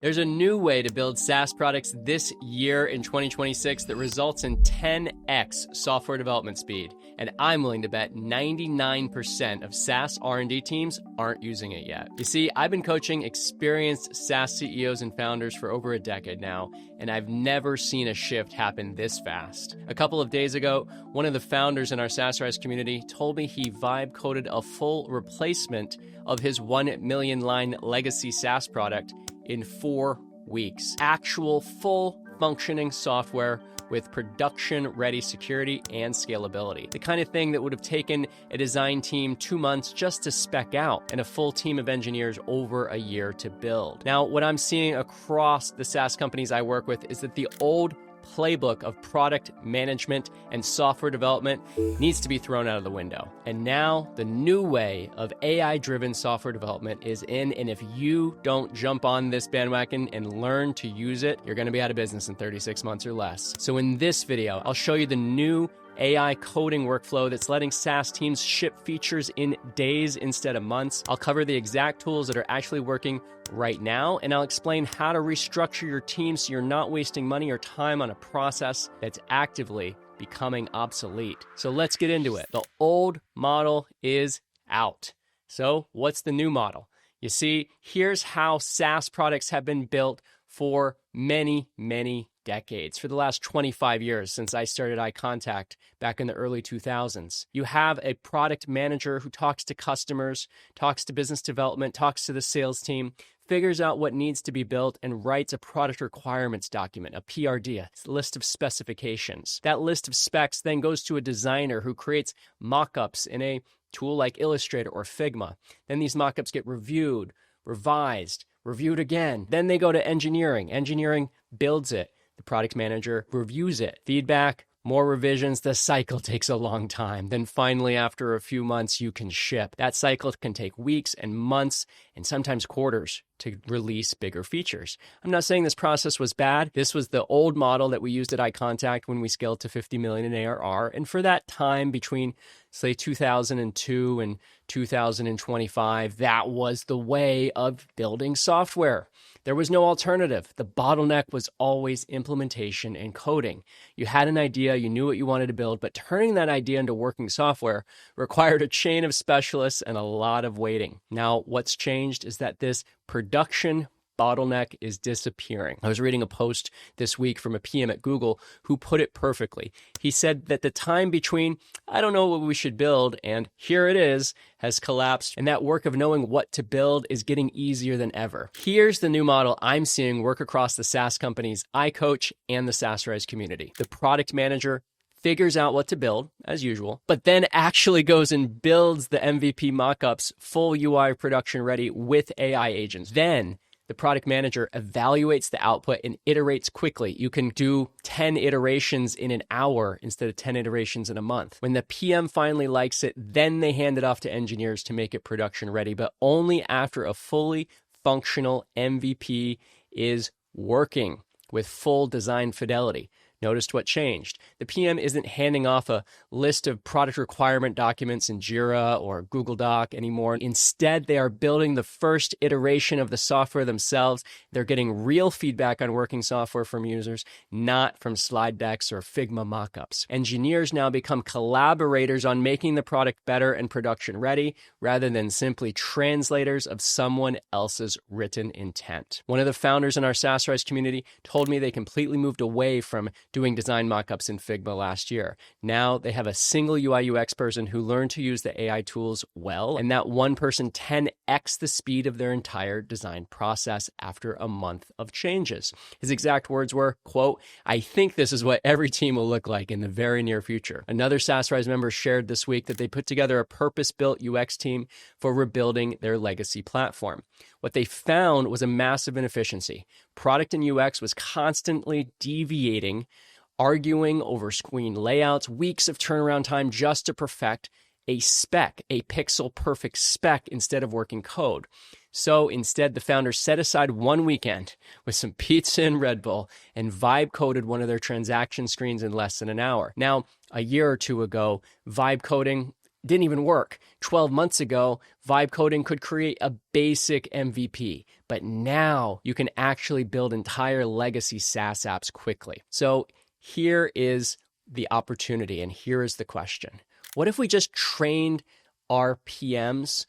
There's a new way to build SaaS products this year in 2026 that results in 10x software development speed. And I'm willing to bet 99% of SaaS R&D teams aren't using it yet. You see, I've been coaching experienced SaaS CEOs and founders for over a decade now, and I've never seen a shift happen this fast. A couple of days ago, one of the founders in our SaaSRise community told me he vibe coded a full replacement of his 1 million line legacy SaaS product in 4 weeks. Actual full functioning software with production-ready security and scalability. The kind of thing that would have taken a design team 2 months just to spec out and a full team of engineers over a year to build. Now, what I'm seeing across the SaaS companies I work with is that the old playbook of product management and software development needs to be thrown out of the window. And now the new way of AI-driven software development is in, and if you don't jump on this bandwagon and learn to use it, you're going to be out of business in 36 months or less. So in this video, I'll show you the new AI coding workflow that's letting SaaS teams ship features in days instead of months. I'll cover the exact tools that are actually working right now, and I'll explain how to restructure your team so you're not wasting money or time on a process that's actively becoming obsolete. So let's get into it. The old model is out. So what's the new model? You see, here's how SaaS products have been built for many decades, for the last 25 years since I started Eye Contact back in the early 2000s. You have a product manager who talks to customers, talks to business development, talks to the sales team, figures out what needs to be built, and writes a product requirements document, a PRD, a list of specifications. That list of specs then goes to a designer who creates mock-ups in a tool like Illustrator or Figma. Then these mock-ups get reviewed, revised, reviewed again. Then they go to engineering. Engineering builds it. The product manager reviews it. Feedback, more revisions. The cycle takes a long time. Then finally, after a few months, you can ship. That cycle can take weeks and months and sometimes quarters to release bigger features. I'm not saying this process was bad. This was the old model that we used at Eye Contact when we scaled to 50 million in ARR. And for that time between, say, 2002 and 2025, that was the way of building software. There was no alternative. The bottleneck was always implementation and coding. You had an idea, you knew what you wanted to build, but turning that idea into working software required a chain of specialists and a lot of waiting. Now, what's changed is that this production bottleneck is disappearing. I was reading a post this week from a PM at Google who put it perfectly. He said that the time between, I don't know what we should build, and here it is, has collapsed, and that work of knowing what to build is getting easier than ever. Here's the new model I'm seeing work across the SaaS companies I coach and the SaaSRise community. The product manager figures out what to build, as usual, but then actually goes and builds the MVP mockups, full UI production ready with AI agents. Then the product manager evaluates the output and iterates quickly. You can do 10 iterations in an hour instead of 10 iterations in a month. When the PM finally likes it, then they hand it off to engineers to make it production ready, but only after a fully functional MVP is working with full design fidelity. Noticed what changed. The PM isn't handing off a list of product requirement documents in Jira or Google Doc anymore. Instead, they are building the first iteration of the software themselves. They're getting real feedback on working software from users, not from slide decks or Figma mockups. Engineers now become collaborators on making the product better and production ready, rather than simply translators of someone else's written intent. One of the founders in our SaaSRise community told me they completely moved away from doing design mockups in Figma last year. Now they have a single UI UX person who learned to use the AI tools well, and that one person 10x the speed of their entire design process after a month of changes. His exact words were, quote, "I think this is what every team will look like in the very near future." Another SaaSRise member shared this week that they put together a purpose-built UX team for rebuilding their legacy platform. What they found was a massive inefficiency. Product and UX was constantly deviating, arguing over screen layouts, weeks of turnaround time just to perfect a spec, a pixel perfect spec instead of working code. So instead, the founders set aside one weekend with some pizza and Red Bull and vibe coded one of their transaction screens in less than an hour. Now, a year or two ago, vibe coding didn't even work. 12 months ago, vibe coding could create a basic MVP, but now you can actually build entire legacy SaaS apps quickly. So here is the opportunity, and here is the question. What if we just trained our PMs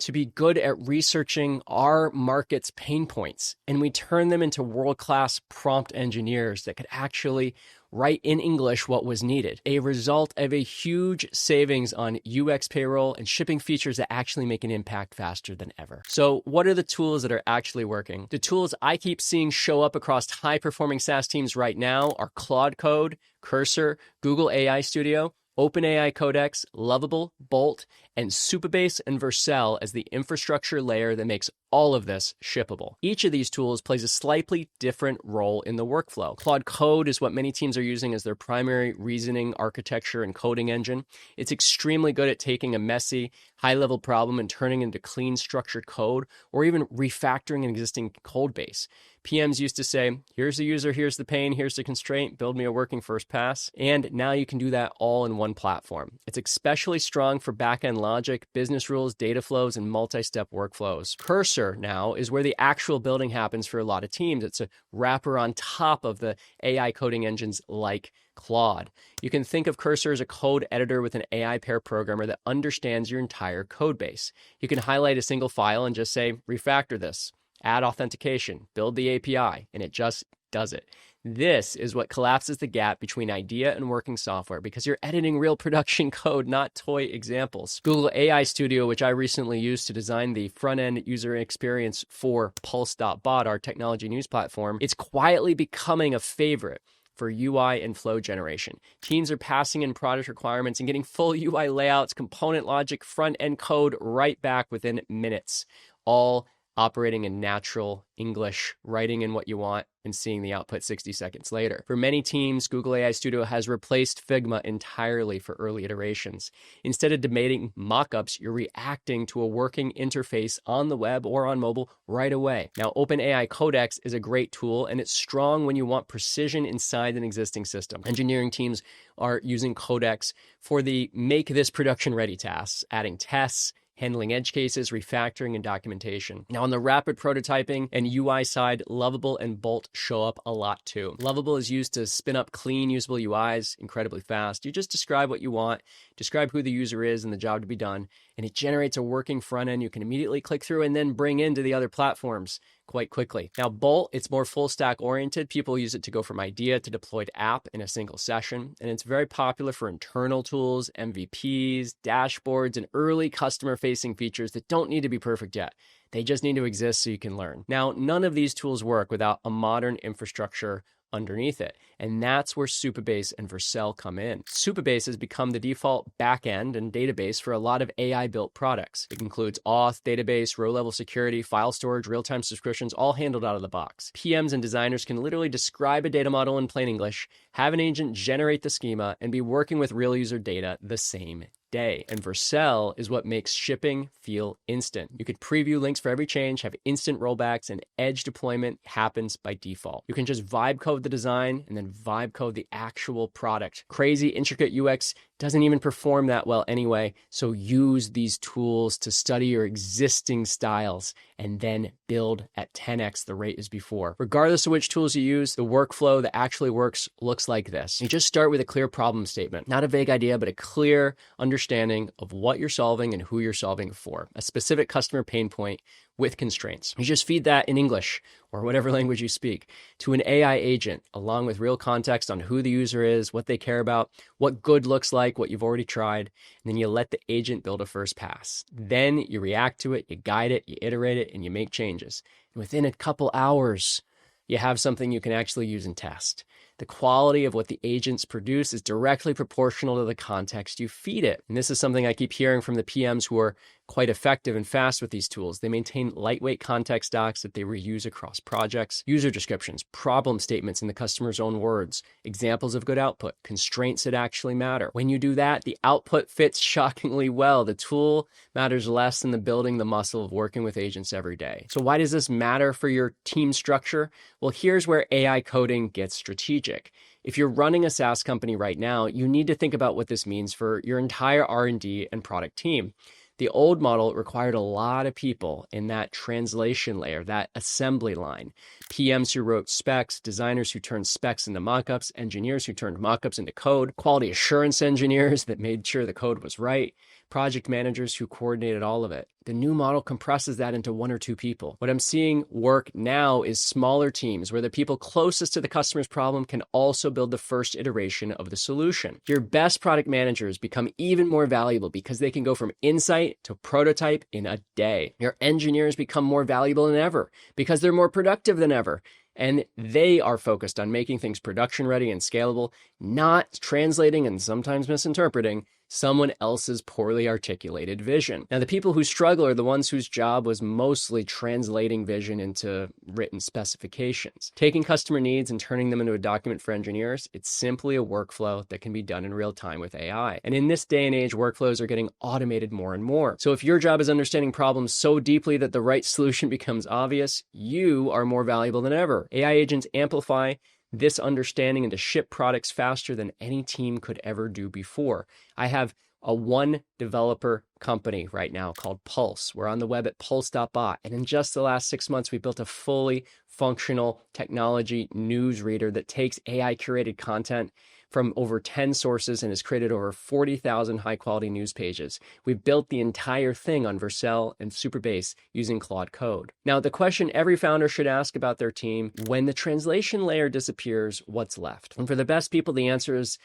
to be good at researching our market's pain points, and we turn them into world-class prompt engineers that could actually write in English what was needed? A result of a huge savings on UX payroll and shipping features that actually make an impact faster than ever. So what are the tools that are actually working? The tools I keep seeing show up across high-performing SaaS teams right now are Claude Code, Cursor, Google AI Studio, OpenAI Codex, Lovable, Bolt, and Supabase and Vercel as the infrastructure layer that makes all of this shippable. Each of these tools plays a slightly different role in the workflow. Claude Code is what many teams are using as their primary reasoning, architecture, and coding engine. It's extremely good at taking a messy, high-level problem and turning it into clean, structured code, or even refactoring an existing code base. PMs used to say, here's the user, here's the pain, here's the constraint, build me a working first pass. And now you can do that all in one platform. It's especially strong for backend logic, business rules, data flows, and multi-step workflows. Cursor now is where the actual building happens for a lot of teams. It's a wrapper on top of the AI coding engines like Claude. You can think of Cursor as a code editor with an AI pair programmer that understands your entire code base. You can highlight a single file and just say, refactor this, add authentication, build the API, and it just does it. This is what collapses the gap between idea and working software because you're editing real production code, not toy examples. Google AI Studio, which I recently used to design the front-end user experience for Pulse.bot, our technology news platform, it's quietly becoming a favorite for UI and flow generation. Teams are passing in product requirements and getting full UI layouts, component logic, front-end code right back within minutes, all operating in natural English, writing in what you want, and seeing the output 60 seconds later. For many teams, Google AI Studio has replaced Figma entirely for early iterations. Instead of debating mockups, you're reacting to a working interface on the web or on mobile right away. Now, OpenAI Codex is a great tool, and it's strong when you want precision inside an existing system. Engineering teams are using Codex for the make this production ready tasks, adding tests, handling edge cases, refactoring, and documentation. Now, on the rapid prototyping and UI side, Lovable and Bolt show up a lot too. Lovable is used to spin up clean, usable UIs incredibly fast. You just describe what you want, describe who the user is and the job to be done, and it generates a working front end you can immediately click through and then bring into the other platforms quite quickly. Now, Bolt, it's more full stack oriented. People use it to go from idea to deployed app in a single session. And it's very popular for internal tools, MVPs, dashboards, and early customer facing features that don't need to be perfect yet. They just need to exist so you can learn. Now, none of these tools work without a modern infrastructure underneath it. And that's where Supabase and Vercel come in. Supabase has become the default backend and database for a lot of AI-built products. It includes auth, database, row-level security, file storage, real-time subscriptions, all handled out of the box. PMs and designers can literally describe a data model in plain English, have an agent generate the schema, and be working with real user data the same day. And Vercel is what makes shipping feel instant. You could preview links for every change, have instant rollbacks, and edge deployment happens by default. You can just vibe code the design and then vibe code the actual product. Crazy, intricate UX doesn't even perform that well anyway, so use these tools to study your existing styles and then build at 10x the rate as before. Regardless of which tools you use, the workflow that actually works looks like this. You just start with a clear problem statement, not a vague idea, but a clear understanding of what you're solving and who you're solving for, a specific customer pain point with constraints. You just feed that in English or whatever language you speak to an AI agent, along with real context on who the user is, what they care about, what good looks like, what you've already tried, and then you let the agent build a first pass. Then you react to it, you guide it, you iterate it, and you make changes. And within a couple hours, you have something you can actually use and test. The quality of what the agents produce is directly proportional to the context you feed it. And this is something I keep hearing from the PMs who are quite effective and fast with these tools. They maintain lightweight context docs that they reuse across projects, user descriptions, problem statements in the customer's own words, examples of good output, constraints that actually matter. When you do that, the output fits shockingly well. The tool matters less than the building the muscle of working with agents every day. So why does this matter for your team structure? Well, here's where AI coding gets strategic. If you're running a SaaS company right now, you need to think about what this means for your entire R&D and product team. The old model required a lot of people in that translation layer, that assembly line. PMs who wrote specs, designers who turned specs into mockups, engineers who turned mockups into code, quality assurance engineers that made sure the code was right, project managers who coordinated all of it. The new model compresses that into one or two people. What I'm seeing work now is smaller teams where the people closest to the customer's problem can also build the first iteration of the solution. Your best product managers become even more valuable because they can go from insight to prototype in a day. Your engineers become more valuable than ever because they're more productive than ever. And they are focused on making things production ready and scalable, not translating and sometimes misinterpreting someone else's poorly articulated vision. Now, the people who struggle are the ones whose job was mostly translating vision into written specifications. Taking customer needs and turning them into a document for engineers, it's simply a workflow that can be done in real time with AI. And in this day and age, workflows are getting automated more and more. So if your job is understanding problems so deeply that the right solution becomes obvious, you are more valuable than ever. AI agents amplify this understanding and to ship products faster than any team could ever do before. I have a one developer company right now called Pulse. We're on the web at pulse.bot. And in just the last 6 months, we built a fully functional technology news reader that takes AI curated content from over 10 sources and has created over 40,000 high quality news pages. We built the entire thing on Vercel and Supabase using Claude code. Now, the question every founder should ask about their team, when the translation layer disappears, what's left? And for the best people, the answer is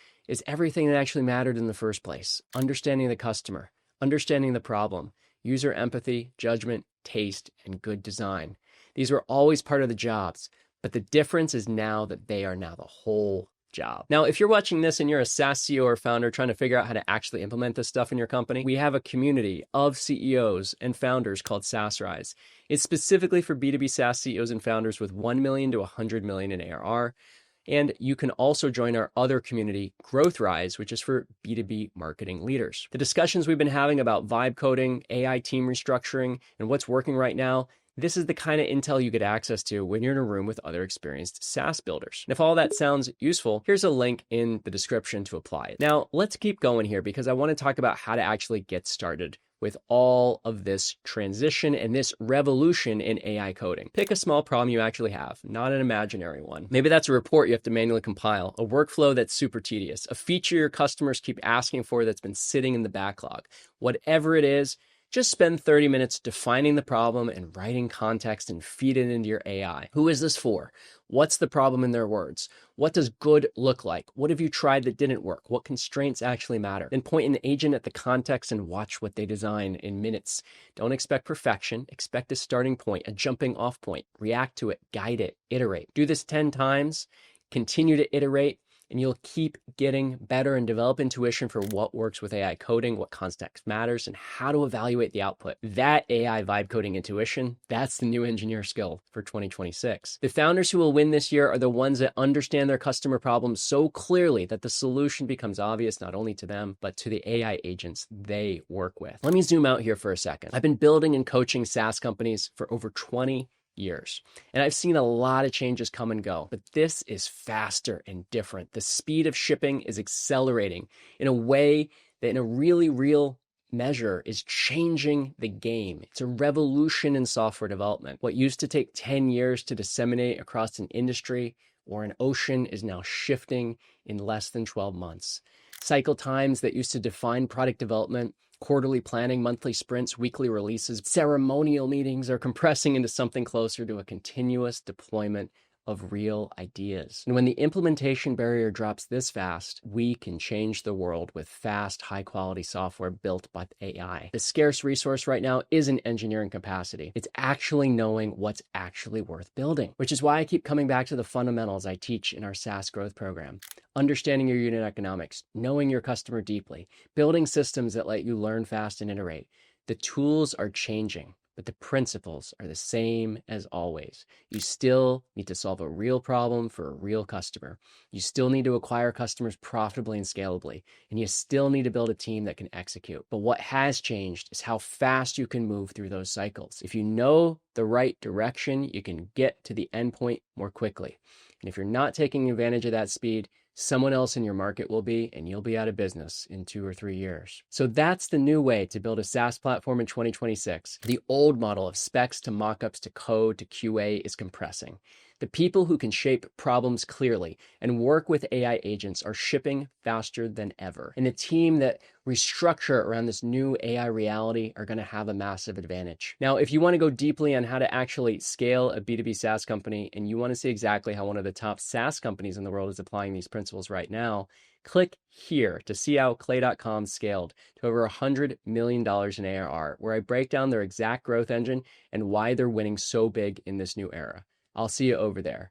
everything that actually mattered in the first place. Understanding the customer, understanding the problem, user empathy, judgment, taste, and good design. These were always part of the jobs, but the difference is now that they are now the whole job. Now, if you're watching this and you're a SaaS CEO or founder trying to figure out how to actually implement this stuff in your company, we have a community of CEOs and founders called SaaS Rise. It's specifically for B2B SaaS CEOs and founders with 1 million to 100 million in ARR. And you can also join our other community, Growth Rise, which is for B2B marketing leaders. The discussions we've been having about vibe coding, AI team restructuring, and what's working right now, this is the kind of intel you get access to when you're in a room with other experienced SaaS builders. And if all that sounds useful, here's a link in the description to apply it. Now, let's keep going here because I want to talk about how to actually get started with all of this transition and this revolution in AI coding. Pick a small problem you actually have, not an imaginary one. Maybe that's a report you have to manually compile, a workflow that's super tedious, a feature your customers keep asking for that's been sitting in the backlog. Whatever it is, just spend 30 minutes defining the problem and writing context and feed it into your AI. Who is this for? What's the problem in their words? What does good look like? What have you tried that didn't work? What constraints actually matter? Then point an agent at the context and watch what they design in minutes. Don't expect perfection. Expect a starting point, a jumping off point. React to it, guide it, iterate. Do this 10 times, continue to iterate, and you'll keep getting better and develop intuition for what works with AI coding, what context matters, and how to evaluate the output. That AI vibe coding intuition, that's the new engineer skill for 2026. The founders who will win this year are the ones that understand their customer problems so clearly that the solution becomes obvious not only to them, but to the AI agents they work with. Let me zoom out here for a second. I've been building and coaching SaaS companies for over 20 years. And I've seen a lot of changes come and go, but this is faster and different. The speed of shipping is accelerating in a way that in a really real measure is changing the game. It's a revolution in software development. What used to take 10 years to disseminate across an industry or an ocean is now shifting in less than 12 months. Cycle times that used to define product development, quarterly planning, monthly sprints, weekly releases, ceremonial meetings are compressing into something closer to a continuous deployment of real ideas. And when the implementation barrier drops this fast, we can change the world with fast, high-quality software built by AI. The scarce resource right now isn't engineering capacity. It's actually knowing what's actually worth building, which is why I keep coming back to the fundamentals I teach in our SaaS growth program. Understanding your unit economics, knowing your customer deeply, building systems that let you learn fast and iterate. The tools are changing, but the principles are the same as always. You still need to solve a real problem for a real customer. You still need to acquire customers profitably and scalably, and you still need to build a team that can execute. But what has changed is how fast you can move through those cycles. If you know the right direction, you can get to the endpoint more quickly. And if you're not taking advantage of that speed, someone else in your market will be, and you'll be out of business in 2 or 3 years. So that's the new way to build a SaaS platform in 2026. The old model of specs to mockups to code to QA is compressing. The people who can shape problems clearly and work with AI agents are shipping faster than ever. And the team that restructure around this new AI reality are going to have a massive advantage. Now, if you want to go deeply on how to actually scale a B2B SaaS company, and you want to see exactly how one of the top SaaS companies in the world is applying these principles right now, click here to see how clay.com scaled to over $100 million in ARR, where I break down their exact growth engine and why they're winning so big in this new era. I'll see you over there.